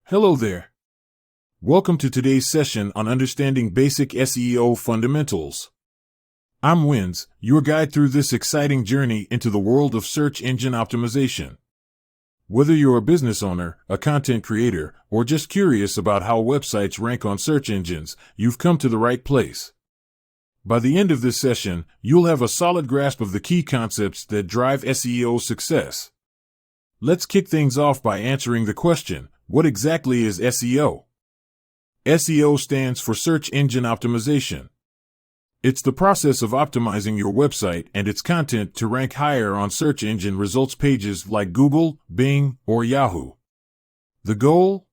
Hello there. Welcome to today's session on understanding basic SEO fundamentals. I'm Wins, your guide through this exciting journey into the world of search engine optimization. Whether you're a business owner, a content creator, or just curious about how websites rank on search engines, you've come to the right place. By the end of this session, you'll have a solid grasp of the key concepts that drive SEO success. Let's kick things off by answering the question, what exactly is SEO? SEO stands for Search Engine Optimization. It's the process of optimizing your website and its content to rank higher on search engine results pages like Google, Bing, or Yahoo. The goal?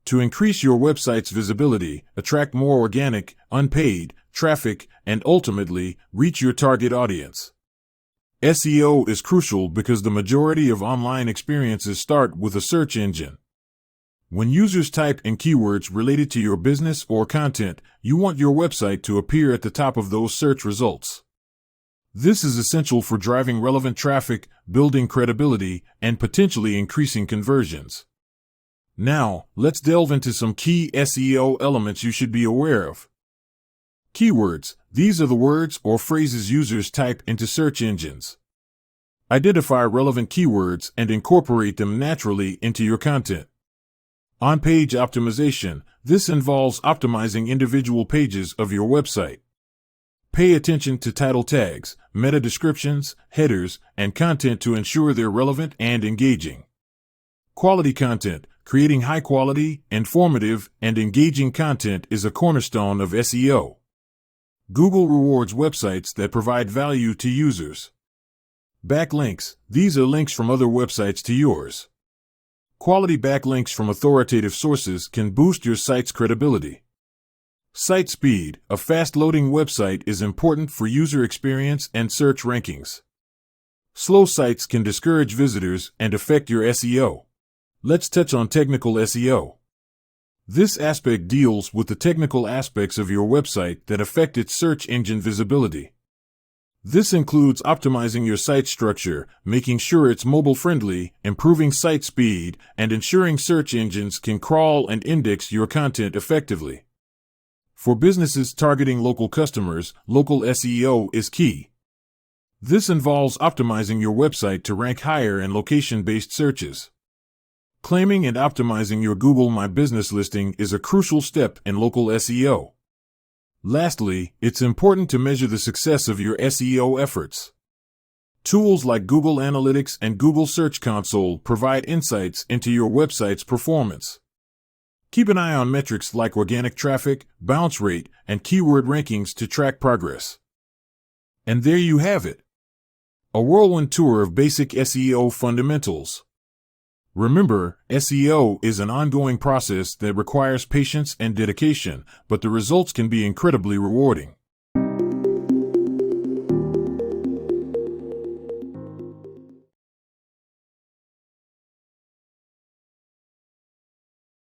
To increase your website's visibility, attract more organic, unpaid traffic, and ultimately, reach your target audience. SEO is crucial because the majority of online experiences start with a search engine. When users type in keywords related to your business or content, you want your website to appear at the top of those search results. This is essential for driving relevant traffic, building credibility, and potentially increasing conversions. Now, let's delve into some key SEO elements you should be aware of. Keywords. These are the words or phrases users type into search engines. Identify relevant keywords and incorporate them naturally into your content. On-page optimization. This involves optimizing individual pages of your website. Pay attention to title tags, meta descriptions, headers, and content to ensure they're relevant and engaging. Quality content. Creating high-quality, informative, and engaging content is a cornerstone of SEO. Google rewards websites that provide value to users. Backlinks. These are links from other websites to yours. Quality backlinks from authoritative sources can boost your site's credibility. Site speed. A fast-loading website is important for user experience and search rankings. Slow sites can discourage visitors and affect your SEO. Let's touch on technical SEO. This aspect deals with the technical aspects of your website that affect its search engine visibility. This includes optimizing your site structure, making sure it's mobile-friendly, improving site speed, and ensuring search engines can crawl and index your content effectively. For businesses targeting local customers, local SEO is key. This involves optimizing your website to rank higher in location-based searches. Claiming and optimizing your Google My Business listing is a crucial step in local SEO. Lastly, it's important to measure the success of your SEO efforts. Tools like Google Analytics and Google Search Console provide insights into your website's performance. Keep an eye on metrics like organic traffic, bounce rate, and keyword rankings to track progress. And there you have it. A whirlwind tour of basic SEO fundamentals. Remember, SEO is an ongoing process that requires patience and dedication, but the results can be incredibly rewarding.